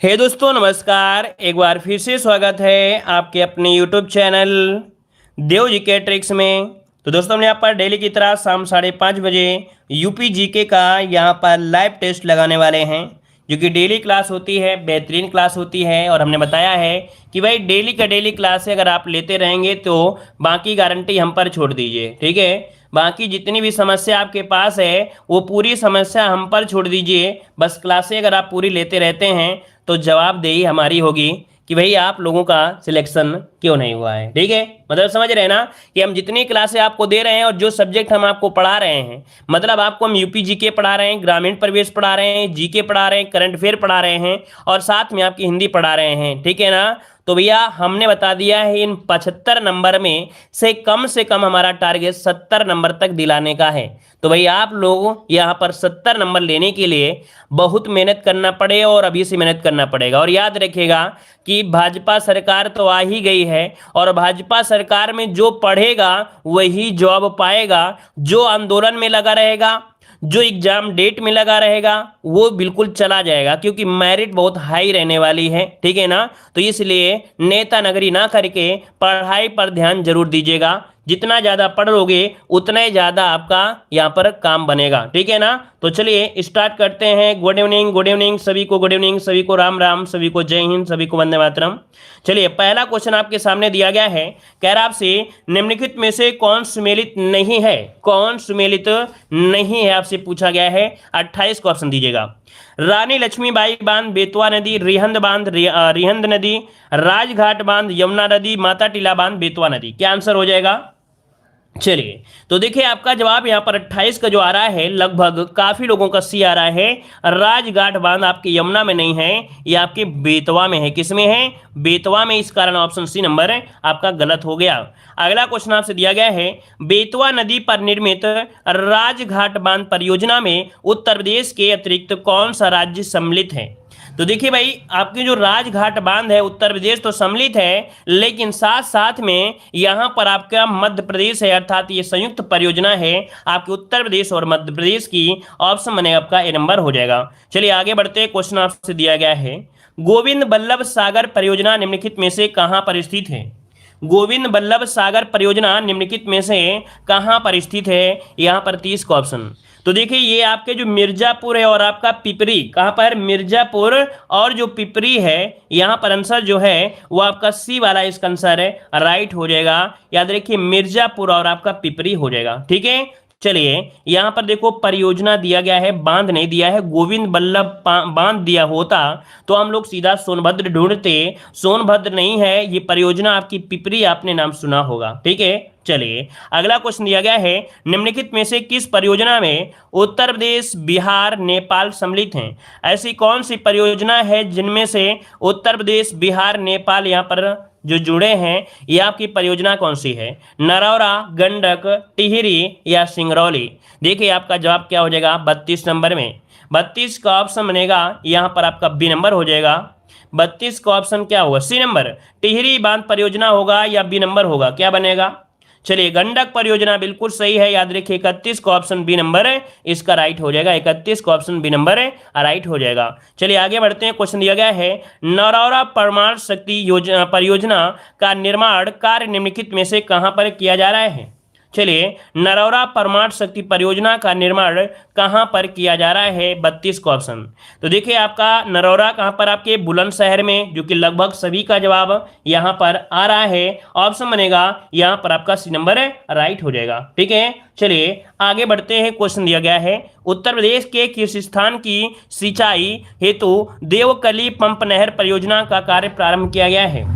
हे दोस्तों नमस्कार। एक बार फिर से स्वागत है आपके अपने यूट्यूब चैनल देव जी के ट्रिक्स में। तो दोस्तों हमने यहाँ पर डेली की तरह शाम 5:30 बजे यूपी जीके का यहाँ पर लाइव टेस्ट लगाने वाले हैं, जो कि डेली क्लास होती है, बेहतरीन क्लास होती है। और हमने बताया है कि भाई डेली का डेली क्लास है, अगर आप लेते रहेंगे तो बाकी गारंटी हम पर छोड़ दीजिए, ठीक है। बाकी जितनी भी समस्या आपके पास है वो पूरी समस्या हम पर छोड़ दीजिए। बस क्लासें अगर आप पूरी लेते रहते हैं तो जवाबदेही हमारी होगी कि भाई आप लोगों का सिलेक्शन क्यों नहीं हुआ है, ठीक है। मतलब समझ रहे हैं ना कि हम जितनी क्लासें आपको दे रहे हैं और जो सब्जेक्ट हम आपको पढ़ा रहे हैं, मतलब आपको हम यूपी जीके पढ़ा रहे हैं, ग्रामीण परिवेश पढ़ा रहे हैं, जीके पढ़ा रहे हैं, करंट अफेयर पढ़ा रहे हैं और साथ में आपकी हिंदी पढ़ा रहे हैं, ठीक है ना। तो भैया हमने बता दिया है इन 75 नंबर में से कम हमारा टारगेट 70 नंबर तक दिलाने का है। तो भाई आप लोग यहाँ पर 70 नंबर लेने के लिए बहुत मेहनत करना पड़े और अभी से मेहनत करना पड़ेगा। और याद रखिएगा कि भाजपा सरकार तो आ ही गई है और भाजपा सरकार में जो पढ़ेगा वही जॉब पाएगा, जो आंदोलन में लगा रहेगा, जो एग्जाम डेट में लगा रहेगा वो बिल्कुल चला जाएगा, क्योंकि मेरिट बहुत हाई रहने वाली है, ठीक है ना। तो इसलिए नेता नगरी ना करके पढ़ाई पर ध्यान जरूर दीजिएगा। जितना ज़्यादा पढ़ लोगे उतना ही ज़्यादा आपका यहाँ पर काम बनेगा, ठीक है ना। तो चलिए स्टार्ट करते हैं। गुड इवनिंग सभी को, गुड इवनिंग सभी को, राम राम सभी को, जय हिंद सभी को, वंदे मातरम। चलिए पहला क्वेश्चन आपके सामने दिया गया है, कह रहा आपसे निम्नलिखित में से कौन सुमेलित नहीं है, कौन सुमेलित नहीं है आपसे पूछा गया है। 28 को ऑप्शन दीजिएगा। रानी लक्ष्मीबाई बांध, बेतवा नदी, रिहंद बांध, रिहंद नदी, राजघाट बांध, यमुना नदी, माता टीला बांध, बेतवा नदी। क्या आंसर हो जाएगा? चलिए तो देखिए आपका जवाब यहाँ पर 28 का जो आ रहा है, लगभग काफी लोगों का सी आ रहा है। राजघाट बांध आपके यमुना में नहीं है, ये आपके बेतवा में है। किसमें है? बेतवा में। इस कारण ऑप्शन सी नंबर आपका गलत हो गया। अगला क्वेश्चन आपसे दिया गया है, बेतवा नदी पर निर्मित राजघाट बांध परियोजना में उत्तर प्रदेश के अतिरिक्त कौन सा राज्य सम्मिलित है? तो देखिए भाई आपकी जो राजघाट बांध है, उत्तर प्रदेश तो सम्मिलित है, लेकिन साथ साथ में यहां पर आपका मध्य प्रदेश है, अर्थात ये संयुक्त परियोजना है आपके उत्तर प्रदेश और मध्य प्रदेश की। ऑप्शन बनेगा आपका ए नंबर हो जाएगा। चलिए आगे बढ़ते हैं। क्वेश्चन आपसे दिया गया है, गोविंद बल्लभ सागर परियोजना निम्नलिखित में से कहां पर स्थित है? गोविंद बल्लभ सागर परियोजना निम्नलिखित में से कहां पर स्थित है? यहां पर 30 का ऑप्शन। तो देखिए ये आपके जो मिर्जापुर है और आपका पिपरी, कहां पर? मिर्जापुर और जो पिपरी है, यहां पर आंसर जो है वो आपका सी वाला इसका आंसर है, राइट हो जाएगा। याद रखिए मिर्जापुर और आपका पिपरी हो जाएगा, ठीक है। चलिए यहां पर देखो परियोजना दिया गया है, बांध नहीं दिया है। गोविंद बल्लभ बांध दिया होता तो हम लोग सीधा सोनभद्र ढूंढते, सोनभद्र नहीं है, ये परियोजना आपकी पिपरी, आपने नाम सुना होगा, ठीक है। चलिए अगला क्वेश्चन दिया गया है, निम्नलिखित में से किस परियोजना में उत्तर प्रदेश, बिहार, नेपाल सम्मिलित हैं? ऐसी कौन सी परियोजना है जिनमें से उत्तर प्रदेश, बिहार, नेपाल यहाँ पर जो जुड़े हैं? ये आपकी परियोजना कौन सी है? नरौरा, गंडक, टिहरी या सिंगरौली? देखिए आपका जवाब क्या हो जाएगा 32 नंबर में। 32 का ऑप्शन बनेगा यहाँ पर आपका बी नंबर हो जाएगा। 32 का ऑप्शन क्या होगा? सी नंबर, टिहरी बांध परियोजना होगा या बी नंबर होगा? क्या बनेगा? चलिए गंडक परियोजना बिल्कुल सही है। याद रखिए 31 का ऑप्शन बी नंबर है इसका राइट हो जाएगा। 31 का ऑप्शन बी नंबर है राइट हो जाएगा। चलिए आगे बढ़ते हैं। क्वेश्चन दिया गया है, नरौरा परमाणु शक्ति योजना परियोजना का निर्माण कार्य निम्नलिखित में से कहां पर किया जा रहा है? चलिए नरौरा परमाणु शक्ति परियोजना का निर्माण कहां पर किया जा रहा है? 32 का ऑप्शन। तो देखिए आपका नरौरा कहां पर? आपके बुलंदशहर में, जो कि लगभग सभी का जवाब यहां पर आ रहा है। ऑप्शन बनेगा यहां पर आपका सी नंबर है, राइट हो जाएगा, ठीक है। चलिए आगे बढ़ते हैं। क्वेश्चन दिया गया है, उत्तर प्रदेश के किस स्थान की सिंचाई हेतु देवकली पंप नहर परियोजना का कार्य प्रारंभ किया गया है?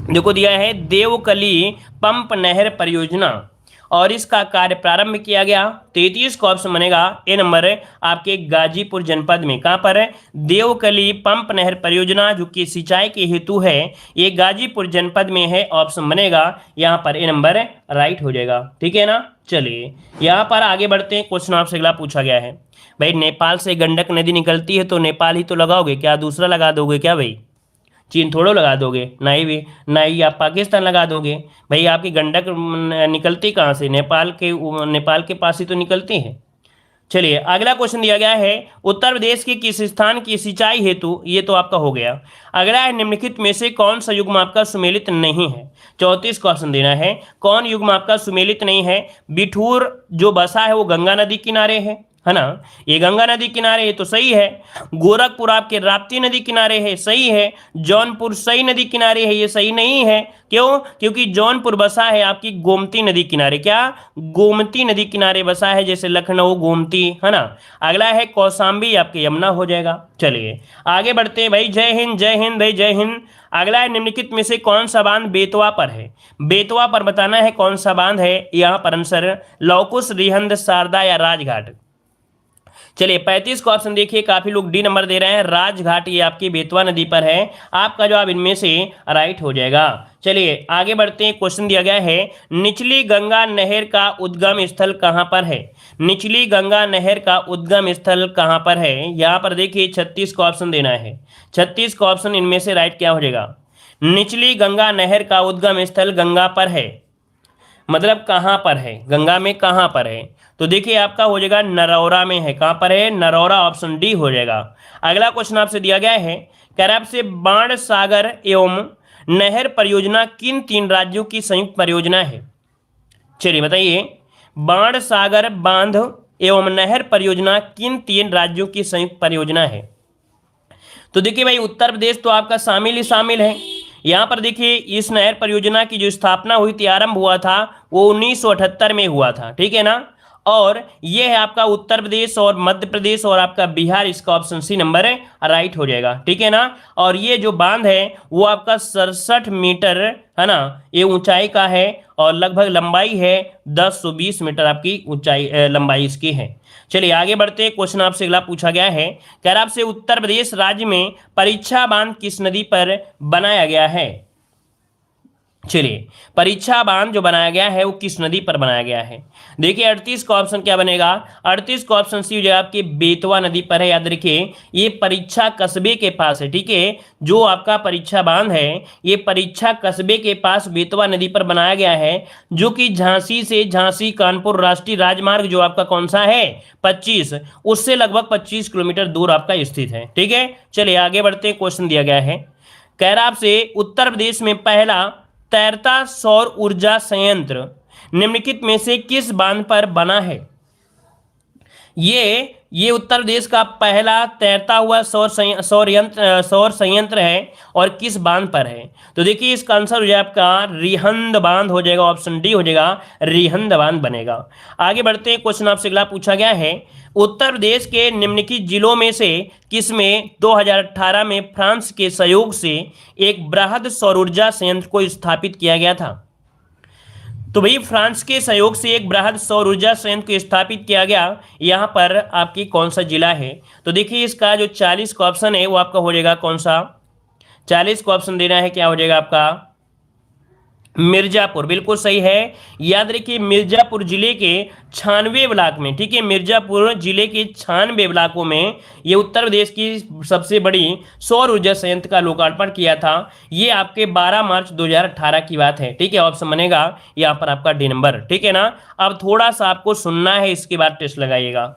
देखो दिया है देवकली पंप नहर परियोजना और इसका कार्य प्रारंभ किया गया। 33 का ऑप्शन बनेगा ए नंबर आपके गाजीपुर जनपद में। कहां पर है? देवकली पंप नहर परियोजना जो कि सिंचाई के हेतु है, ये गाजीपुर जनपद में है। ऑप्शन बनेगा यहां पर ए नंबर राइट हो जाएगा, ठीक है ना। चलिए यहां पर आगे बढ़ते हैं। क्वेश्चन आपसे अगला पूछा गया है, भाई नेपाल से गंडक नदी निकलती है तो नेपाल ही तो लगाओगे, क्या दूसरा लगा दोगे क्या? भाई चीन थोड़ो लगा दोगे, नहीं भी नहीं आप पाकिस्तान लगा दोगे। भाई आपकी गंडक निकलती कहाँ से? नेपाल के पास ही तो निकलती है। चलिए अगला क्वेश्चन दिया गया है, उत्तर प्रदेश के किस स्थान की सिंचाई हेतु, ये तो आपका हो गया। अगला है, निम्नलिखित में से कौन सा युग्म आपका सुमेलित नहीं है। 34 क्वेश्चन देना है, कौन युग्म आपका सुमेलित नहीं है। बिठूर जो बसा है वो गंगा नदी किनारे है ना, ये गंगा नदी किनारे है तो सही है। गोरखपुर आपके राप्ती नदी किनारे है, सही है। जौनपुर सई नदी किनारे है, ये सही नहीं है। क्यों? क्योंकि जौनपुर बसा है आपकी गोमती नदी किनारे। क्या? गोमती नदी किनारे बसा है, जैसे लखनऊ गोमती, है ना। अगला है कौशाम्बी आपके यमुना हो जाएगा। चलिए आगे बढ़ते हैं भाई। जय हिंद जय हिंद भाई, जय हिंद। अगला है, निम्नलिखित में से कौन सा बांध बेतवा पर है। बेतवा पर बताना है कौन सा बांध है। यहाँ पर आंसर लौकुश, रिहंद, शारदा या राजघाट। चलिए 35 का ऑप्शन देखिए, काफी लोग डी नंबर दे रहे हैं। राजघाट ये आपकी बेतवा नदी पर है। आपका जवाब इनमें से राइट हो जाएगा। चलिए आगे बढ़ते हैं। क्वेश्चन दिया गया है, निचली गंगा नहर का उद्गम स्थल कहां पर है। निचली गंगा नहर का उद्गम स्थल कहां पर है। यहां पर देखिए 36 का ऑप्शन देना है। 36 का ऑप्शन इनमें से राइट क्या हो जाएगा। निचली गंगा नहर का उद्गम स्थल गंगा पर है, मतलब कहां पर है, गंगा में कहां पर है। तो देखिए आपका हो जाएगा नरौरा में है। कहां पर है? नरौरा, ऑप्शन डी हो जाएगा। अगला क्वेश्चन आपसे दिया गया है, कह रहा है आपसे बाण सागर एवं नहर परियोजना किन 3 राज्यों की संयुक्त परियोजना है। चलिए बताइए, बाण सागर बांध एवं नहर परियोजना किन 3 राज्यों की संयुक्त परियोजना है। तो देखिए भाई उत्तर प्रदेश तो आपका शामिल ही शामिल है। यहाँ पर देखिए इस नहर परियोजना की जो स्थापना हुई थी, आरंभ हुआ था, वो 1978 में हुआ था, ठीक है ना। और ये है आपका उत्तर प्रदेश और मध्य प्रदेश और आपका बिहार, इसका ऑप्शन सी नंबर है राइट हो जाएगा, ठीक है ना। और ये जो बांध है वो आपका 67 मीटर है ना, ये ऊंचाई का है और लगभग लंबाई है 1020 मीटर आपकी ऊंचाई लंबाई इसकी है। चलिए आगे बढ़ते हैं। क्वेश्चन आपसे अगला पूछा गया है, कह रहा आपसे उत्तर प्रदेश राज्य में परीक्षा बांध किस नदी पर बनाया गया है। चलिए परीक्षा बांध जो बनाया गया है वो किस नदी पर बनाया गया है। देखिए 38 का ऑप्शन क्या बनेगा। 38 का ऑप्शन सी हो जाएगा आपकी बेतवा नदी पर है। याद रखिए ये परीक्षा कस्बे के पास है, ठीक है। जो आपका परीक्षा बांध है ये परीक्षा कस्बे के पास बेतवा नदी पर बनाया गया है, जो कि झांसी से झांसी कानपुर राष्ट्रीय राजमार्ग जो आपका कौन सा है 25, उससे लगभग 25 किलोमीटर दूर आपका स्थित है, ठीक है। चलिए आगे बढ़ते हैं। क्वेश्चन दिया गया है, कह रहा आपसे उत्तर प्रदेश में पहला तैरता सौर ऊर्जा संयंत्र निम्नलिखित में से किस बांध पर बना है। ये उत्तर प्रदेश का पहला तैरता हुआ सौर संयंत्र है और किस बांध पर है। तो देखिए इसका आंसर हो जाएगा आपका रिहंद बांध हो जाएगा, ऑप्शन डी हो जाएगा, रिहंद बांध बनेगा। आगे बढ़ते हैं। क्वेश्चन आपसे अगला पूछा गया है, उत्तर प्रदेश के निम्नलिखित जिलों में से किसमें 2018 में फ्रांस के सहयोग से एक बृहद सौर ऊर्जा संयंत्र को स्थापित किया गया था। तो भाई फ्रांस के सहयोग से एक बृहद सौर ऊर्जा संयंत्र को स्थापित किया गया, यहाँ पर आपकी कौन सा जिला है। तो देखिए इसका जो 40 का ऑप्शन है वो आपका हो जाएगा कौन सा, 40 का ऑप्शन देना है, क्या हो जाएगा आपका मिर्जापुर, बिल्कुल सही है। याद रखिए मिर्जापुर जिले के 96 ब्लॉक में, ठीक है, मिर्जापुर जिले के 96 ब्लॉकों में ये उत्तर प्रदेश की सबसे बड़ी सौर ऊर्जा संयंत्र का लोकार्पण किया था। ये आपके 12 मार्च 2018 की बात है, ठीक है। ऑप्शन बनेगा यहाँ पर आपका डी नंबर, ठीक है ना। अब थोड़ा सा आपको सुनना है, इसके बाद टेस्ट लगाइएगा।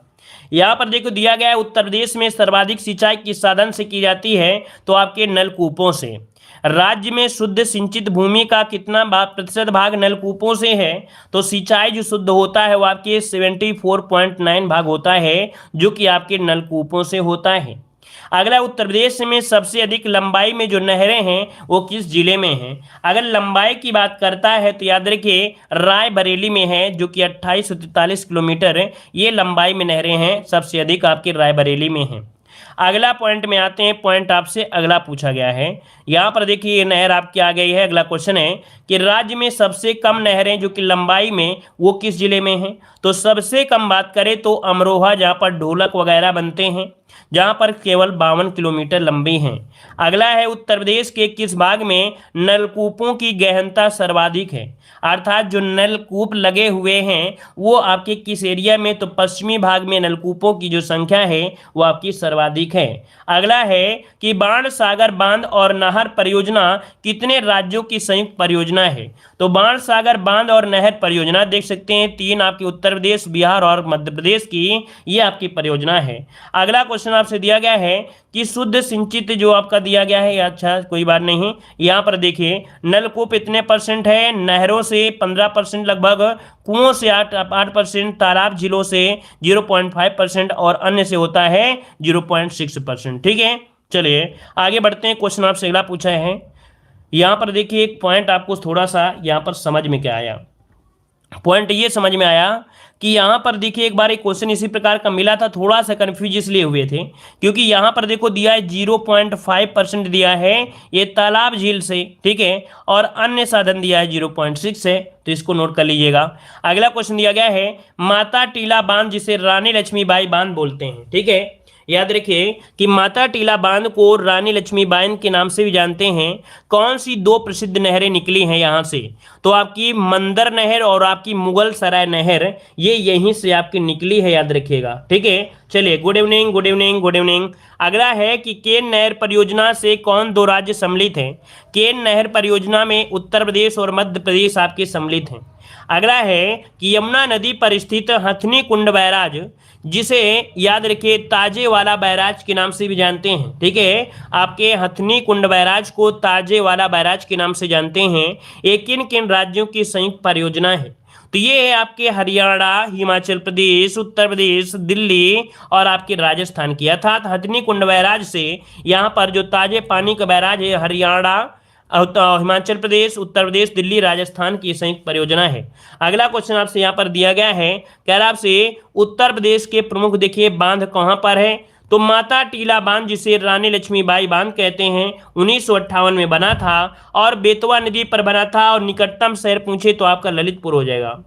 यहाँ पर देखो दिया गया है उत्तर प्रदेश में सर्वाधिक सिंचाई किस साधन से की जाती है, तो आपके नलकूपों से। राज्य में शुद्ध सिंचित भूमि का कितना प्रतिशत भाग नलकूपों से है, तो सिंचाई जो शुद्ध होता है वो आपके 74.9 भाग होता है, जो कि आपके नलकूपों से होता है। अगला, उत्तर प्रदेश में सबसे अधिक लंबाई में जो नहरें हैं वो किस जिले में हैं। अगर लंबाई की बात करता है तो याद रखिए रायबरेली में है, जो कि 2843 किलोमीटर ये लंबाई में नहरें हैं, सबसे अधिक आपके रायबरेली में हैं। अगला पॉइंट में आते हैं। पॉइंट आपसे अगला पूछा गया है, यहाँ पर देखिए ये नहर आपकी आ गई है। अगला क्वेश्चन है कि राज्य में सबसे कम नहरें जो कि लंबाई में वो किस जिले में हैं। तो सबसे कम बात करें तो अमरोहा, जहाँ पर ढोलक वगैरह बनते हैं, जहाँ पर केवल 52 किलोमीटर लंबी हैं। अगला है उत्तर प्रदेश के किस भाग में नलकूपों की गहनता सर्वाधिक है, अर्थात जो नलकूप लगे हुए हैं वो आपके किस एरिया में, तो पश्चिमी भाग में नलकूपों की जो संख्या है वो आपकी सर्वाधिक है। अगला है कि बाण सागर बांध और नहर परियोजना कितने राज्यों की संयुक्त परियोजना है। तो बाणसागर बांध और नहर परियोजना देख सकते हैं, 3 आपके उत्तर प्रदेश, बिहार और मध्य प्रदेश की ये आपकी परियोजना है। अगला क्वेश्चन आपसे दिया गया है कि शुद्ध सिंचित जो आपका दिया गया है, अच्छा कोई बात नहीं, यहाँ पर देखिए नलकूप इतने परसेंट है, नहरों से 15% लगभग, कुओं से 8%, तालाब झीलों से 0.5% और अन्य से होता है 0.6%। ठीक है, चलिए आगे बढ़ते हैं। क्वेश्चन आपसे अगला पूछा है, यहाँ पर देखिए एक पॉइंट आपको थोड़ा सा यहाँ पर समझ में क्या आया, पॉइंट ये समझ में आया कि यहाँ पर देखिए एक बार एक क्वेश्चन इसी प्रकार का मिला था, थोड़ा सा कंफ्यूज इसलिए हुए थे क्योंकि यहाँ पर देखो दिया है 0.5% दिया है ये तालाब झील से, ठीक है, और अन्य साधन दिया है 0.6 है, तो इसको नोट कर लीजिएगा। अगला क्वेश्चन दिया गया है माता टीला बांध जिसे रानी लक्ष्मीबाई बांध बोलते हैं। ठीक है, याद रखिए कि माता टीला बांध को रानी लक्ष्मीबाई के नाम से भी जानते हैं। कौन सी 2 प्रसिद्ध नहरें निकली हैं यहां से, तो आपकी मंदर नहर और आपकी मुगल सराय नहर, ये यहीं से आपकी निकली है, याद रखिएगा। ठीक है, चलिए good evening good evening good evening. अगला है कि केन नहर परियोजना से कौन 2 राज्य सम्मिलित हैं। केन नहर परियोजना में उत्तर प्रदेश और मध्य प्रदेश आपके सम्मिलित हैं। अगला है कि यमुना नदी पर स्थित हथनी कुंड बैराज जिसे याद रखिए ताजे वाला बैराज के नाम से भी जानते हैं। ठीक है, आपके हथनी कुंड बैराज को ताजे वाला बैराज के नाम से जानते हैं। ये किन किन राज्यों की संयुक्त परियोजना है, तो ये है आपके हरियाणा, हिमाचल प्रदेश, उत्तर प्रदेश, दिल्ली और आपके राजस्थान की। अर्थात हथनी कुंड बैराज से यहाँ पर जो ताजे पानी का बैराज है हरियाणा, हिमाचल प्रदेश, उत्तर प्रदेश, दिल्ली, राजस्थान की संयुक्त परियोजना है। अगला क्वेश्चन आपसे यहाँ पर दिया गया है, कह रहा आपसे उत्तर प्रदेश के प्रमुख देखिए बांध कहाँ पर है, तो माता टीला बांध जिसे रानी लक्ष्मीबाई बांध कहते हैं 1958 में बना था और बेतवा नदी पर बना था, और निकटतम शहर पूछे तो आपका ललितपुर हो जाएगा।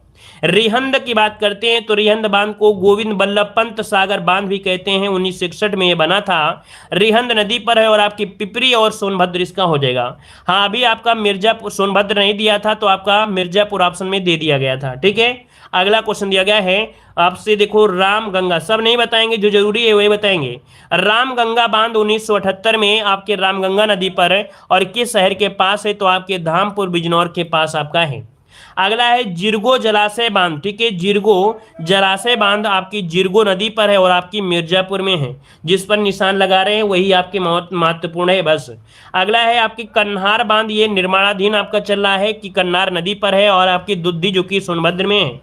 रिहंद की बात करते हैं तो रिहंद बांध को गोविंद बल्लभ पंत सागर बांध भी कहते हैं, 1961 में ये बना था, रिहंद नदी पर है, और आपकी पिपरी और सोनभद्र इसका हो जाएगा। हाँ, अभी आपका मिर्जापुर सोनभद्र नहीं दिया था तो आपका मिर्जापुर ऑप्शन में दे दिया गया था। ठीक है, अगला क्वेश्चन दिया गया है आपसे, देखो रामगंगा, सब नहीं बताएंगे, जो जरूरी है वही बताएंगे। रामगंगा बांध 1978 में आपके रामगंगा नदी पर है और किस शहर के पास है, तो आपके धामपुर बिजनौर के पास आपका है। अगला है जिरगो जलाशय बांध। ठीक है, जिरगो जलाशय बांध आपकी जिरगो नदी पर है और आपकी मिर्जापुर में है, जिस पर निशान लगा रहे हैं वही आपके महत्वपूर्ण है बस। अगला है आपकी कन्हार बांध, ये निर्माणाधीन आपका चल रहा है कि कन्नार नदी पर है और आपकी दुद्धी जो कि सोनभद्र में है।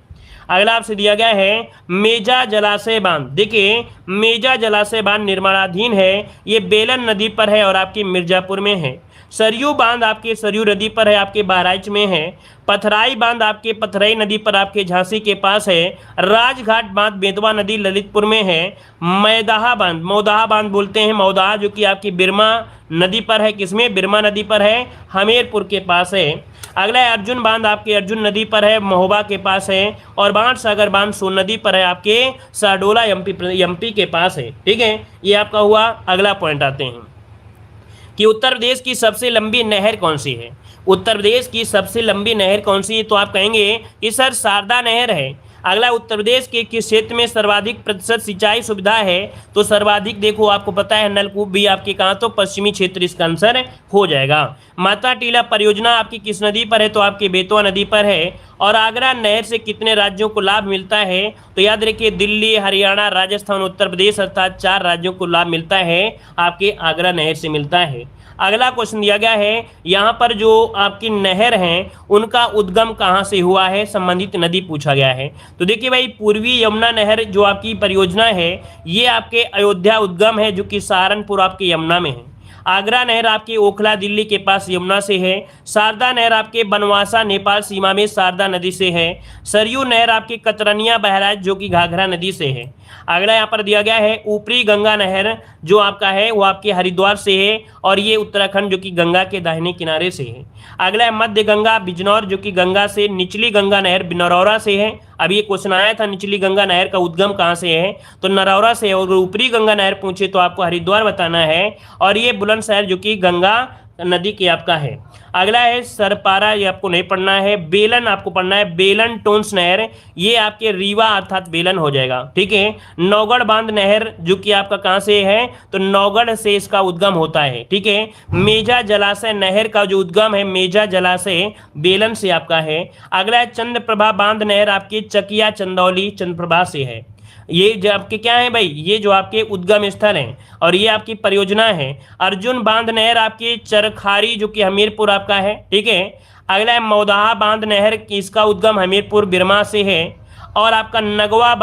अगला आपसे दिया गया है मेजा जलाशय बांध। देखिए मेजा जलाशय बांध निर्माणाधीन है, ये बेलन नदी पर है और आपकी मिर्जापुर में है। सरयू बांध आपके सरयू नदी पर है, आपके बहराइच में है। पथराई बांध आपके पथराई नदी पर आपके झांसी के पास है। राजघाट बांध बेतवा नदी ललितपुर में है। मैदाहा बांध, मौदाहा बांध बोलते हैं, मौदाहा जो कि आपकी बिरमा नदी पर है, किसमें, बिरमा नदी पर है, हमीरपुर के पास है। अगला है अर्जुन बांध, आपके अर्जुन नदी पर है, महोबा के पास है। और बाणसागर बांध सोन नदी पर है, आपके साडोला एमपी के पास है। ठीक है, ये आपका हुआ। अगला पॉइंट आते हैं कि उत्तर प्रदेश की सबसे लंबी नहर कौन सी है। उत्तर प्रदेश की सबसे लंबी नहर कौन सी है, तो आप कहेंगे कि सर शारदा नहर है। अगला उत्तर प्रदेश के किस क्षेत्र में सर्वाधिक प्रतिशत सिंचाई सुविधा है, तो सर्वाधिक देखो आपको पता है नलकूप भी आपके कहाँ, तो पश्चिमी क्षेत्र इसका आंसर हो जाएगा। माता टीला परियोजना आपकी किस नदी पर है, तो आपके बेतवा नदी पर है। और आगरा नहर से कितने राज्यों को लाभ मिलता है, तो याद रखिए दिल्ली, हरियाणा, राजस्थान, उत्तर प्रदेश, अर्थात 4 राज्यों को लाभ मिलता है, आपके आगरा नहर से मिलता है। अगला क्वेश्चन दिया गया है, यहाँ पर जो आपकी नहर हैं उनका उद्गम कहाँ से हुआ है, संबंधित नदी पूछा गया है। तो देखिए भाई पूर्वी यमुना नहर जो आपकी परियोजना है ये आपके अयोध्या उद्गम है, जो कि सहारनपुर आपके यमुना में है। आगरा नहर आपके ओखला दिल्ली के पास यमुना से है। शारदा नहर आपके बनवासा नेपाल सीमा में शारदा नदी से है। सरयू नहर आपके कतरनिया बहराइच जो कि घाघरा नदी से है। अगला यहाँ पर दिया गया है ऊपरी गंगा नहर जो आपका है वो आपके हरिद्वार से है और ये उत्तराखंड जो कि गंगा के दाहिने किनारे से है। अगला है मध्य गंगा बिजनौर जो कि गंगा से, निचली गंगा नहर नरौरा से है। अभी ये क्वेश्चन आया था निचली गंगा नहर का उद्गम कहाँ से है, तो नरौरा से। और ऊपरी गंगा नहर पूछे तो आपको हरिद्वार बताना है। और ये बुलंदशहर जो कि गंगा नदी की आपका है। अगला है सरपारा, ये आपको नहीं पढ़ना है। बेलन आपको पढ़ना है, बेलन टोन्स नहर, ये आपके रीवा अर्थात बेलन हो जाएगा, ठीक है। नौगढ़ बांध नहर जो कि आपका कहाँ से है, तो नौगढ़ से इसका उद्गम होता है, ठीक है। मेजा जलाशय नहर का जो उद्गम है मेजा जलाशय बेलन से आपका है। अगला है चंद्रप्रभा बांध नहर आपकी चकिया चंदौली चंद्रप्रभा से है। ये जो आपके क्या है भाई, ये जो आपके उद्गम स्थल हैं और ये आपकी परियोजना है। अर्जुन बांध नहर आपकी चरखारी जो कि हमीरपुर आपका है, ठीक है। अगला है मौदाहा बांध नहर की, इसका उद्गम हमीरपुर बिरमा से है। और आपका नगवा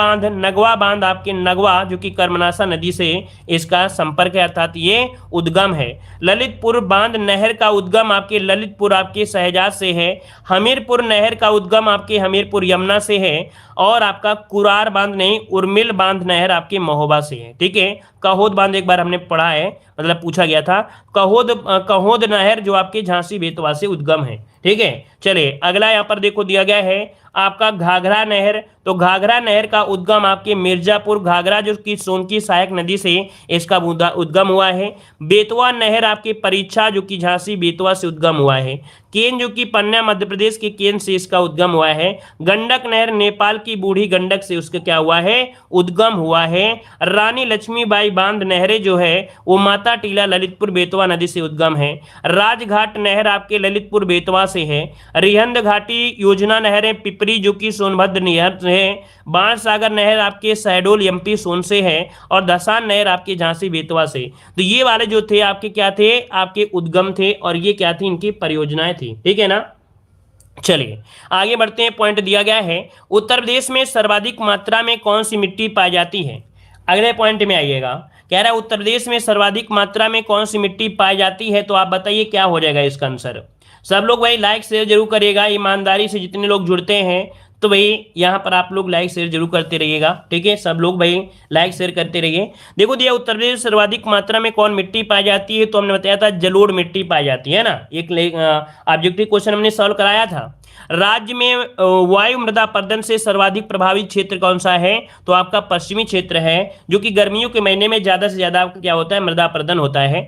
बांध आपके नगवा जो कि कर्मनाशा नदी से इसका संपर्क है अर्थात ये उद्गम है। ललितपुर बांध नहर का उद्गम आपके ललितपुर आपके शहजाद से है। हमीरपुर नहर का उद्गम आपके हमीरपुर यमुना से है। और आपका कुरार बांध नहीं, उर्मिल बांध नहर आपके महोबा से है, ठीक है। कहोद बांध एक बार हमने पढ़ा है, मतलब पूछा गया था। कहोद नहर जो आपके झांसी बेतवा से उद्गम है, ठीक है। चलिए अगला यहाँ पर देखो दिया गया है आपका घाघरा नहर। तो घाघरा नहर का उद्गम आपके मिर्जापुर घाघरा जो कि सोनकी सहायक नदी से इसका उद्गम हुआ है। बेतवा नहर आपकी परीक्षा जो कि झांसी बेतवा से उद्गम हुआ है। केन जो कि पन्ना मध्य प्रदेश के केन से इसका उद्गम हुआ है। गंडक नहर नेपाल की बूढ़ी गंडक से उसका क्या हुआ है, उद्गम हुआ है। रानी लक्ष्मीबाई बांध नहरें जो है वो माता टीला ललितपुर बेतवा नदी से उद्गम है। राजघाट नहर आपके ललितपुर बेतवा से है। रिहंद घाटी योजना नहरें पिपरी जो कि सोनभद्र नहर से है। बाण सागर नहर आपके शहडोल एमपी सोन से है। और धसान नहर आपके झांसी बेतवा से। तो ये वाले जो थे आपके क्या थे, आपके उद्गम थे और ये क्या थी, इनकी परियोजनाएं थी, ठीक है ना। चलिए आगे बढ़ते हैं। पॉइंट दिया गया है उत्तर प्रदेश में सर्वाधिक मात्रा में कौन सी मिट्टी पाई जाती है। अगले पॉइंट में आइएगा, कह रहा है उत्तर प्रदेश में सर्वाधिक मात्रा में कौन सी मिट्टी पाई जाती है। तो आप बताइए क्या हो जाएगा इसका आंसर। सब लोग भाई लाइक शेयर जरूर करिएगा, ईमानदारी से जितने लोग जुड़ते हैं तो भाई यहाँ पर आप लोग लाइक शेयर जरूर करते रहिएगा, ठीक है। सब लोग भाई लाइक शेयर करते रहिए। देखो दिया उत्तर प्रदेश में सर्वाधिक मात्रा में कौन मिट्टी पाई जाती है, तो हमने बताया था जलोढ़ मिट्टी पाई जाती है ना। एक ऑब्जेक्टिव क्वेश्चन हमने सॉल्व कराया था। राज्य में वायु मृदा अपर्दन से सर्वाधिक प्रभावित क्षेत्र कौन सा है, तो आपका पश्चिमी क्षेत्र है जो कि गर्मियों के महीने में ज्यादा से ज्यादा क्या होता है, मृदा अपर्दन होता है।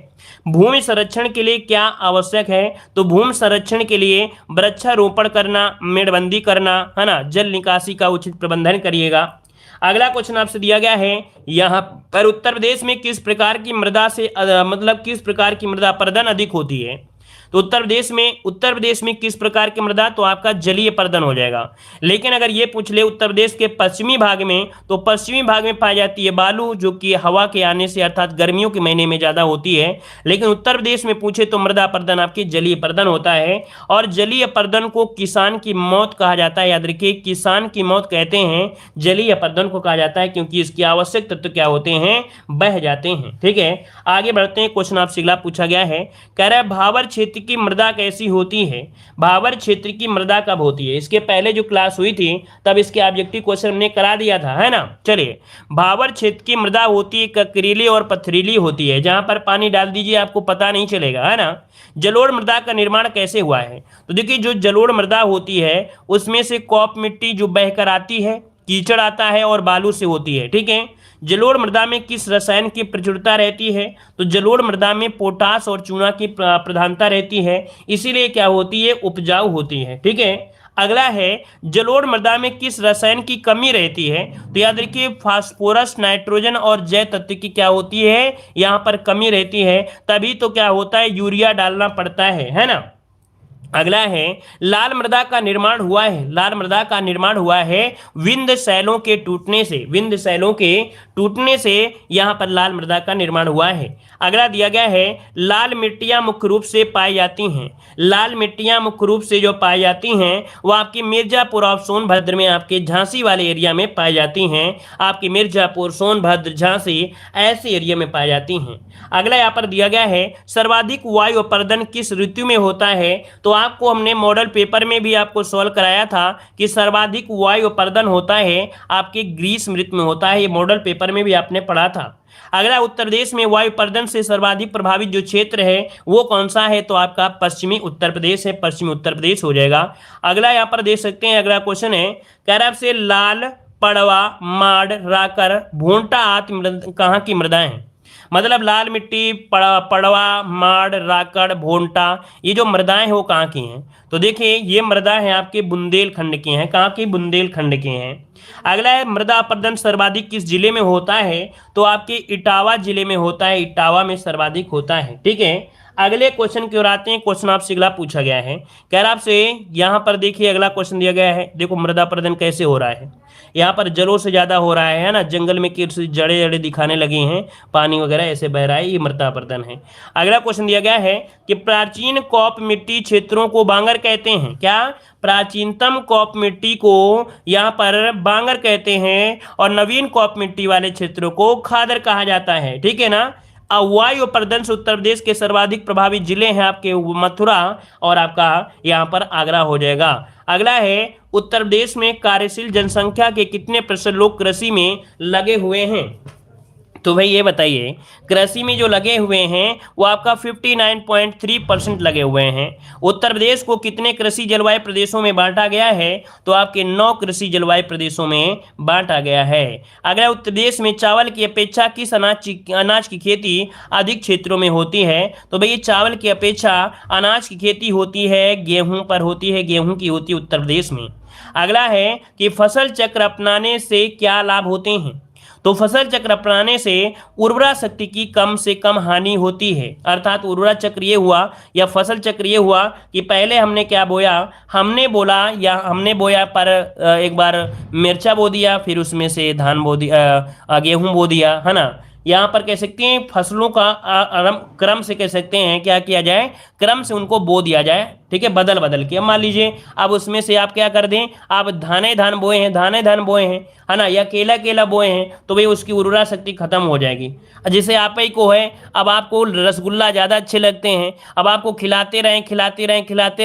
भूमि संरक्षण के लिए क्या आवश्यक है, तो भूमि संरक्षण के लिए वृक्षारोपण करना, मेड़बंदी करना, है ना, जल निकासी का उचित प्रबंधन करिएगा। अगला क्वेश्चन आपसे दिया गया है यहाँ पर उत्तर प्रदेश में किस प्रकार की मृदा से मतलब किस प्रकार की मृदा अपर्दन अधिक होती है। तो उत्तर प्रदेश में किस प्रकार की मृदा, तो आपका जलीय अपर्दन हो जाएगा। लेकिन अगर ये पूछ ले उत्तर प्रदेश के पश्चिमी भाग में, तो पश्चिमी भाग में पाई जाती है बालू जो कि हवा के आने से अर्थात गर्मियों के महीने में ज्यादा होती है। लेकिन उत्तर प्रदेश में पूछे तो मृदा अपर्दन आपकी जलीय अपर्दन होता है। और जलीय अपर्दन को किसान की मौत कहा जाता है, याद रखिए किसान की मौत कहते हैं, जलीय अपर्दन को कहा जाता है क्योंकि इसके आवश्यक तत्व क्या होते हैं, बह जाते हैं, ठीक है। आगे बढ़ते हैं। क्वेश्चन आपसे अगला पूछा गया है, कह रहा है भावर क्षेत्र की मृदा कैसी होती है। भावर क्षेत्र की मृदा कब होती है, इसके पहले जो क्लास हुई थी तब इसके ऑब्जेक्टिव क्वेश्चन हमने करा दिया था, है ना। चलिए भावर क्षेत्र की मृदा होती है ककरीली और पथरीली होती है, जहां पर पानी डाल दीजिए आपको पता नहीं चलेगा, है ना। जलोढ़ मृदा का निर्माण कैसे हुआ है, तो देखिए जो जलोढ़ मृदा होती है उसमें से कॉप मिट्टी जो बहकर आती है, कीचड़ आता है और बालू से होती है, ठीक है। जलोढ़ मृदा में किस रसायन की प्रचुरता रहती है, तो जलोढ़ मृदा में पोटास और चूना की प्रधानता रहती है, इसीलिए क्या होती है, उपजाऊ होती है, ठीक है। अगला है जलोढ़ मृदा में किस रसायन की कमी रहती है, तो याद रखिए फास्फोरस, नाइट्रोजन और जय तत्व की क्या होती है, यहाँ पर कमी रहती है, तभी तो क्या होता है, यूरिया डालना पड़ता है ना। अगला है लाल मृदा का निर्माण हुआ है, लाल मृदा का निर्माण हुआ है विंध्य शैलों के टूटने से, विंध्य शैलों के टूटने से यहाँ पर लाल मृदा का निर्माण हुआ है। अगला दिया गया है लाल मिट्टियां मुख्य रूप से पाई जाती हैं, लाल मिट्टियां मुख्य रूप से जो पाई जाती हैं वो आपकी मिर्जापुर और सोनभद्र में आपके झांसी वाले एरिया में पाई जाती हैं, आपकी मिर्जापुर, सोनभद्र, झांसी ऐसे एरिया में पाई जाती हैं। अगला यहाँ पर दिया गया है सर्वाधिक वायु अपर्दन किस ऋतु में होता है, तो आपको हमने मॉडल पेपर में भी आपको सॉल्व कराया था कि सर्वाधिक वायु अपर्दन होता है आपके ग्रीष्म ऋतु में होता है, ये मॉडल पेपर में भी आपने पढ़ा था। अगला उत्तर प्रदेश में वायु अपर्दन से सर्वाधिक प्रभावित जो क्षेत्र है वो कौन सा है, तो आपका पश्चिमी उत्तर प्रदेश है, पश्चिमी उत्तर प्रदेश हो जाएगा। अगला यहाँ पर देख सकते हैं, अगला क्वेश्चन है कह रहा है आपसे लाल, पड़वा, माड़, राकर, भोंटा आदि कहाँ की मृदा है। मतलब लाल मिट्टी, पड़वा, माड़, राकड़, भोंटा, ये जो मृदाएं हैं वो कहाँ की हैं? तो देखिए ये मृदा है आपके बुंदेलखंड के हैं। कहाँ की? बुंदेलखंड के हैं। अगला है मृदा अपरदन सर्वाधिक किस जिले में होता है? तो आपके इटावा जिले में होता है। इटावा में सर्वाधिक होता है। ठीक है, अगले क्वेश्चन की ओर आते हैं। क्वेश्चन आपसे अगला पूछा गया है, कह रहा आपसे यहाँ पर देखिए अगला क्वेश्चन दिया गया है। देखो मृदा अपरदन कैसे हो रहा है, यहाँ पर जलों से ज्यादा हो रहा है ना, जंगल में कीट जड़े जड़े दिखाने लगे हैं, पानी वगैरह ऐसे बह रहा है, ये मृदा अपरदन है। अगला क्वेश्चन दिया गया है कि प्राचीन कॉप मिट्टी क्षेत्रों को बांगर कहते हैं। क्या? प्राचीनतम कॉप मिट्टी को यहाँ पर बांगर कहते हैं और नवीन कॉप मिट्टी वाले क्षेत्रों को खादर कहा जाता है। ठीक है ना। वायु प्रदूषण से उत्तर प्रदेश के सर्वाधिक प्रभावित जिले हैं आपके मथुरा और आपका यहाँ पर आगरा हो जाएगा। अगला है उत्तर प्रदेश में कार्यशील जनसंख्या के कितने प्रतिशत लोग कृषि में लगे हुए हैं? तो भाई ये बताइए, कृषि में जो लगे हुए हैं वो आपका 59.3% लगे हुए हैं। उत्तर प्रदेश को कितने कृषि जलवायु प्रदेशों में बांटा गया है? तो आपके 9 कृषि जलवायु प्रदेशों में बांटा गया है। अगर उत्तर प्रदेश में चावल की अपेक्षा किस अनाज की खेती अधिक क्षेत्रों में होती है? तो भाई चावल की अपेक्षा अनाज की खेती होती है गेहूं पर होती है, गेहूं की होती है उत्तर प्रदेश में। अगला है कि फसल चक्र अपनाने से क्या लाभ होते हैं? तो फसल चक्र अपनाने से उर्वरा शक्ति की कम से कम हानि होती है। अर्थात उर्वरा चक्र ये हुआ या फसल चक्र ये हुआ कि पहले हमने क्या बोया, हमने बोया पर एक बार मिर्चा बो दिया, फिर उसमें से धान बो दिया, गेहूं बो दिया, है ना। यहाँ पर कह सकते हैं फसलों का क्रम से कह सकते हैं क्या किया जाए, क्रम से उनको बो दिया जाए। ठीक है, बदल बदल के। अब मान लीजिए अब उसमें से आप क्या कर दें, आप धान बोए हैं, बोए हैं, है ना, या केला बोए हैं, तो भाई उसकी उर्वरा शक्ति खत्म हो जाएगी। जैसे आप ही को है, अब आपको रसगुल्ला ज़्यादा अच्छे लगते हैं, अब आपको खिलाते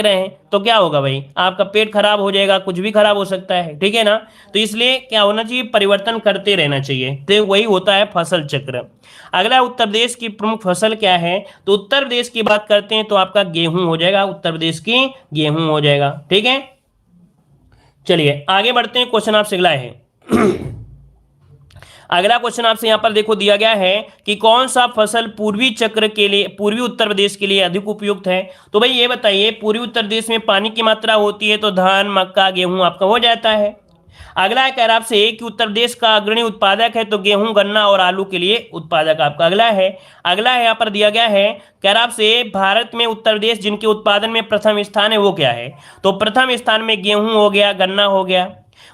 रहें तो क्या होगा भाई, आपका पेट खराब हो जाएगा, कुछ भी खराब हो सकता है। ठीक है ना। तो इसलिए क्या होना चाहिए, परिवर्तन करते रहना चाहिए। तो वही होता है फसल चक्र। अगला उत्तर प्रदेश की प्रमुख फसल क्या है? तो उत्तर प्रदेश की बात करते हैं तो आपका गेहूं हो जाएगा, उत्तर प्रदेश की गेहूं हो जाएगा। ठीक है, चलिए आगे बढ़ते हैं। क्वेश्चन आपसे अगला है अगला क्वेश्चन आपसे यहां पर देखो दिया गया है कि कौन सा फसल पूर्वी चक्र के लिए, पूर्वी उत्तर प्रदेश के लिए अधिक उपयुक्त है? तो भाई ये बताइए, पूर्वी उत्तर प्रदेश में पानी की मात्रा होती है तो धान, मक्का, गेहूं आपका हो जाता है। अगला है कह रहा आपसे कि उत्तर प्रदेश का अग्रणी उत्पादक है तो गेहूं, गन्ना और आलू के लिए उत्पादक आपका अगला है यहाँ पर दिया गया है, कह रहा आपसे भारत में उत्तर प्रदेश जिनके उत्पादन में प्रथम स्थान है वो क्या है? तो प्रथम स्थान में गेहूं हो गया, गन्ना हो गया।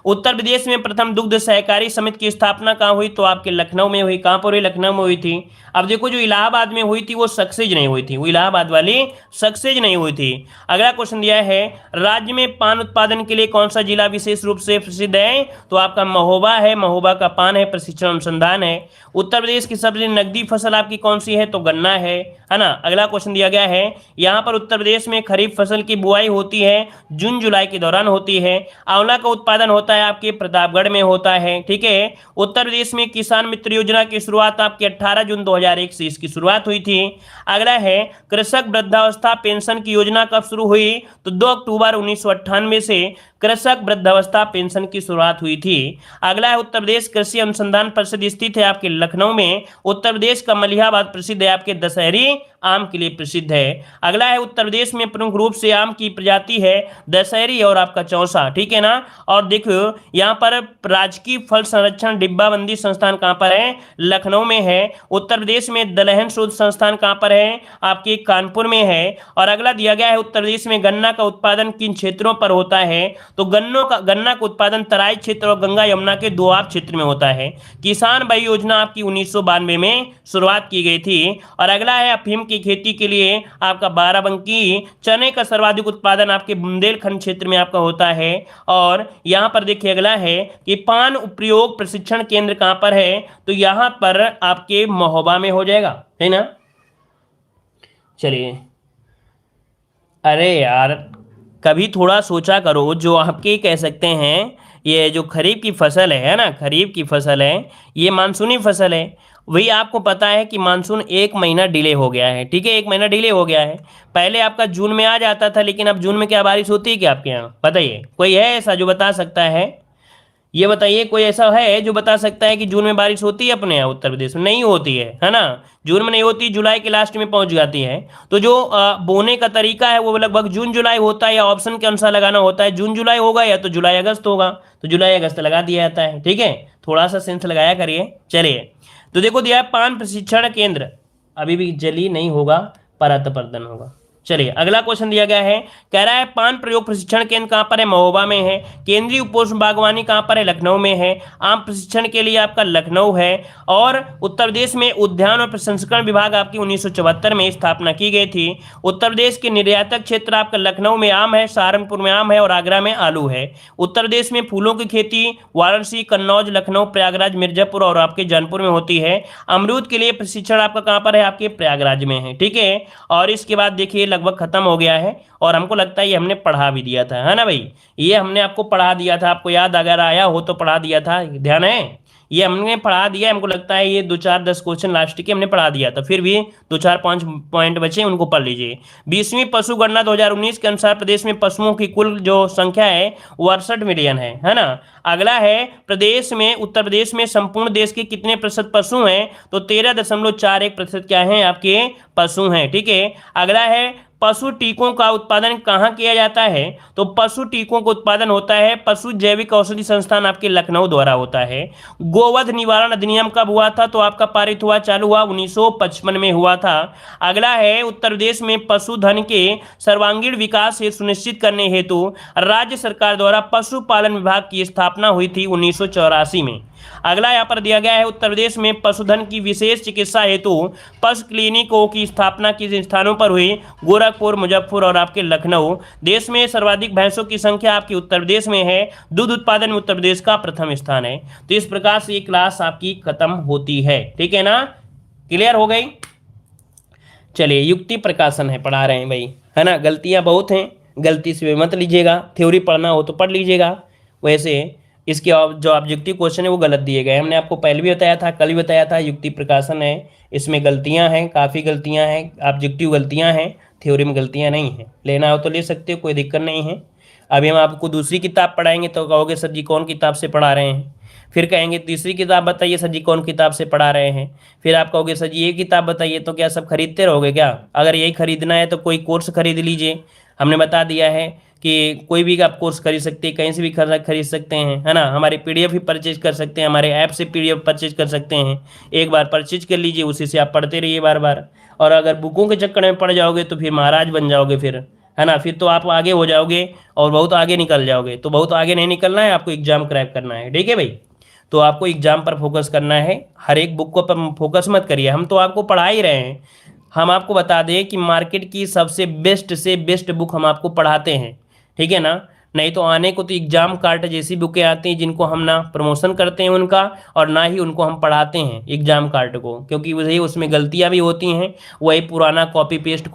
उत्तर प्रदेश में प्रथम दुग्ध सहकारी समिति की स्थापना कहाँ हुई? तो आपके लखनऊ में हुई। कहाँ पर हुई? लखनऊ में हुई थी। अब देखो जो इलाहाबाद में हुई थी वो सक्सेस नहीं हुई थी, वो इलाहाबाद वाली सक्सेस नहीं हुई थी। अगला क्वेश्चन दिया है, राज्य में पान उत्पादन के लिए कौन सा जिला विशेष रूप से प्रसिद्ध है? तो आपका महोबा है, महोबा का पान है, प्रशिक्षण अनुसंधान है। उत्तर प्रदेश की सबसे नकदी फसल आपकी कौन सी है? तो गन्ना है ना। अगला क्वेश्चन दिया गया है, यहाँ पर उत्तर प्रदेश में खरीफ फसल की बुआई होती है, जून जुलाई के दौरान होती है। आंवला का उत्पादन होता है आपके प्रतापगढ़ में होता है। ठीक है, उत्तर प्रदेश में किसान मित्र योजना की शुरुआत आपकी 18 जून 2001 से इसकी शुरुआत हुई थी। अगला है कृषक वृद्धावस्था पेंशन की योजना कब शुरू हुई? तो 2 अक्टूबर 1998 से कृषक वृद्धावस्था पेंशन की शुरुआत हुई थी। अगला है उत्तर प्रदेश कृषि अनुसंधान परिषद स्थित है आपके लखनऊ में। उत्तर प्रदेश का मलिहाबाद प्रसिद्ध है आपके दशहरी आम के लिए प्रसिद्ध है। अगला है उत्तर प्रदेश में प्रमुख रूप से आम की प्रजाति है दशहरी और आपका चौसा। ठीक है ना। और देखो यहाँ पर राजकीय फल संरक्षण डिब्बाबंदी संस्थान कहाँ पर है? लखनऊ में है। उत्तर प्रदेश में दलहन शोध संस्थान कहाँ पर है? आपके कानपुर में है। और अगला दिया गया है उत्तर प्रदेश में गन्ना का उत्पादन किन क्षेत्रों पर होता है? तो गन्ना का उत्पादन तराई क्षेत्र और गंगा यमुना के दोआब क्षेत्र में होता है। किसान भाई योजना आपकी 1992 में शुरुआत की गई थी। और अगला है अफीम की खेती के लिए आपका बाराबंकी चने का सर्वाधिक उत्पादन आपके बुंदेलखंड क्षेत्र में आपका होता है। और यहाँ पर देखिए अगला है कि पान उपयोग प्रशिक्षण केंद्र कहाँ पर है? तो यहाँ पर आपके महोबा में हो जाएगा, है ना। चलिए, अरे यार कभी थोड़ा सोचा करो, जो आपके कह सकते हैं ये जो खरीफ की फसल है ना, खरीफ की फसल है, ये मानसूनी फसल है। वही आपको पता है कि मानसून 1 महीना डिले हो गया है। ठीक है, 1 महीना डिले हो गया है। पहले आपका जून में आ जाता था, लेकिन अब जून में क्या बारिश होती है क्या आपके यहाँ? बताइए, कोई है ऐसा जो बता सकता है? ये बताइए कोई ऐसा है जो बता सकता है कि जून में बारिश होती है अपने यहाँ उत्तर प्रदेश में? नहीं होती है ना। जून में नहीं होती, जुलाई के लास्ट में पहुंच जाती है। तो जो बोने का तरीका है वो लगभग जून जुलाई होता है, या ऑप्शन के अनुसार लगाना होता है, जून जुलाई होगा या तो जुलाई अगस्त होगा, तो जुलाई अगस्त लगा दिया जाता है। ठीक है, थोड़ा सा सेंस लगाया करिए। चलिए, तो देखो दिया है पान प्रशिक्षण केंद्र, अभी भी जली नहीं होगा, परातपर्दन होगा। चलिए अगला क्वेश्चन दिया गया है, कह रहा है पान प्रयोग प्रशिक्षण केंद्र कहाँ पर है? महोबा में है। केंद्रीय उपोष्ण बागवानी कहाँ पर है? लखनऊ में है। आम प्रशिक्षण के लिए आपका लखनऊ है। और उत्तर प्रदेश में उद्यान और प्रसंस्करण विभाग आपकी 1974 में स्थापना की गई थी। उत्तर प्रदेश के निर्यातक क्षेत्र आपका लखनऊ में आम है, सहारनपुर में आम है और आगरा में आलू है। उत्तर प्रदेश में फूलों की खेती वाराणसी, कन्नौज, लखनऊ, प्रयागराज, मिर्जापुर और आपके जौनपुर में होती है। अमरूद के लिए प्रशिक्षण आपका कहाँ पर है? आपके प्रयागराज में है। ठीक है, और इसके बाद देखिए लगभग खत्म हो गया है, और हमको लगता है ये हमने पढ़ा भी दिया था, है ना भाई? ये हमने आपको पढ़ा दिया था, आपको याद अगर आया हो तो पढ़ा दिया था, ध्यान है? ये हमने पढ़ा दिया, हमको लगता है ये 2 4 10 क्वेश्चन लास्ट के हमने पढ़ा दिया था, फिर भी 2 4 5 पॉइंट बचे, उनको पढ़ लीजिए। 20वीं पशु गणना 2019 के अनुसार प्रदेश में पशुओं की कुल जो संख्या है वो 68 मिलियन है ना। अगला है, प्रदेश में उत्तर प्रदेश में संपूर्ण देश के कितने प्रतिशत पशु हैं? तो 13.41% क्या है? आपके पशु हैं। ठीक है, अगला है, पशु टीकों का उत्पादन कहाँ किया जाता है? तो पशु टीकों का उत्पादन होता है पशु जैविक औषधि संस्थान आपके लखनऊ द्वारा होता है। गोवध निवारण अधिनियम कब हुआ था? तो आपका पारित हुआ, चालू हुआ 1955 में हुआ था। अगला है, उत्तर प्रदेश में पशुधन के सर्वांगीण विकास से सुनिश्चित करने हेतु राज्य सरकार द्वारा पशुपालन विभाग की स्थापना हुई थी 1984 में। अगला यहाँ पर दिया गया है, उत्तर प्रदेश में पशुधन की विशेष चिकित्सा हेतु पशु क्लिनिकों की स्थापना किस स्थानों पर हुई? गोरखपुर, मुजफ्फरपुर और आपके लखनऊ। देश में सर्वाधिक भैंसों की संख्या आपकी उत्तर प्रदेश में है। दूध उत्पादन में उत्तर प्रदेश का प्रथम स्थान है। तो इस प्रकार से ये क्लास आपकी खत्म होती है। ठीक है ना, क्लियर हो गई? चलिए, युक्ति प्रकाशन है, पढ़ा रहे हैं भाई, है ना। गलतियां बहुत हैं, गलती से मत लीजिएगा, थ्योरी पढ़ना हो तो पढ़ लीजिएगा। वैसे इसके जो ऑब्जेक्टिव क्वेश्चन है वो गलत दिए गए, हमने आपको पहले भी बताया था, कल भी बताया था। युक्ति प्रकाशन है, इसमें गलतियां हैं, काफ़ी गलतियां हैं, ऑब्जेक्टिव गलतियां हैं, थ्योरी में गलतियां नहीं हैं। लेना हो तो ले सकते हो, कोई दिक्कत नहीं है। अभी हम आपको दूसरी किताब पढ़ाएंगे तो कहोगे सर जी कौन किताब से पढ़ा रहे हैं? फिर कहेंगे तीसरी किताब बताइए सर जी कौन किताब से पढ़ा रहे हैं? फिर आप कहोगे सर जी ये किताब बताइए, तो क्या सब खरीदते रहोगे क्या? अगर यही खरीदना है तो कोई कोर्स खरीद लीजिए। हमने बता दिया है कि कोई भी आप कोर्स खरीद सकते हैं, कहीं से भी खरीद सकते हैं, है ना। हमारे पीडीएफ भी परचेज कर सकते हैं, हमारे ऐप से पीडीएफ परचेज कर सकते हैं। एक बार परचेज कर लीजिए, उसी से आप पढ़ते रहिए बार बार। और अगर बुकों के चक्कर में पड़ जाओगे तो फिर महाराज बन जाओगे फिर, है ना। फिर तो आप आगे हो जाओगे और बहुत आगे निकल जाओगे। तो बहुत आगे नहीं निकलना है, आपको एग्जाम क्रैक करना है। ठीक है भाई, तो आपको एग्जाम पर फोकस करना है, हर एक बुक को फोकस मत करिए। हम तो आपको पढ़ा ही रहे हैं। हम आपको बता दें कि मार्केट की सबसे बेस्ट से बेस्ट बुक हम आपको पढ़ाते हैं। ठीक है ना, नहीं तो आने को तो एग्जाम कार्ड जैसी बुकें आती हैं जिनको हम ना प्रमोशन करते हैं उनका, और ना ही उनको हम पढ़ाते हैं एग्जाम कार्ड को, क्योंकि वही उसमें गलतियां भी होती हैं, वही पुराना कॉपी पेस्ट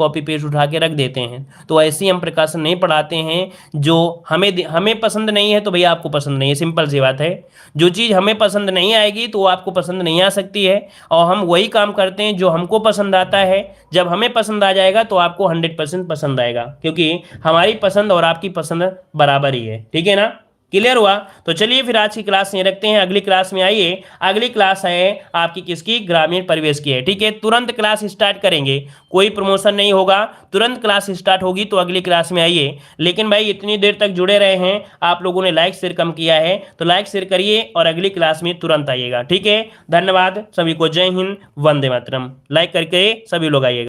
उठा के रख देते हैं। तो ऐसे ही हम प्रकाशन नहीं पढ़ाते हैं। जो हमें पसंद नहीं है तो भैया आपको पसंद नहीं है, सिंपल सी बात है। जो चीज़ हमें पसंद नहीं आएगी तो वो आपको पसंद नहीं आ सकती है, और हम वही काम करते हैं जो हमको पसंद आता है। जब हमें पसंद आ जाएगा तो आपको 100% पसंद आएगा, क्योंकि हमारी पसंद और आपकी पसंद बराबर ही है। ठीक है ना, क्लियर हुआ? तो चलिए फिर आज की क्लास नहीं रखते हैं, अगली क्लास में आइए। अगली क्लास है आपकी किसकी? ग्रामीण परिवेश की है। ठीक है, तुरंत क्लास स्टार्ट करेंगे, कोई प्रमोशन नहीं होगा, तुरंत क्लास स्टार्ट होगी। तो अगली क्लास में आइए। लेकिन भाई इतनी देर तक जुड़े रहे हैं, आप लोगों ने लाइक शेयर कम किया है, तो लाइक शेयर करिए और अगली क्लास में तुरंत आइएगा। ठीक है, धन्यवाद सभी को, जय हिंद, वंदे मातरम। लाइक करके सभी लोग आइएगा।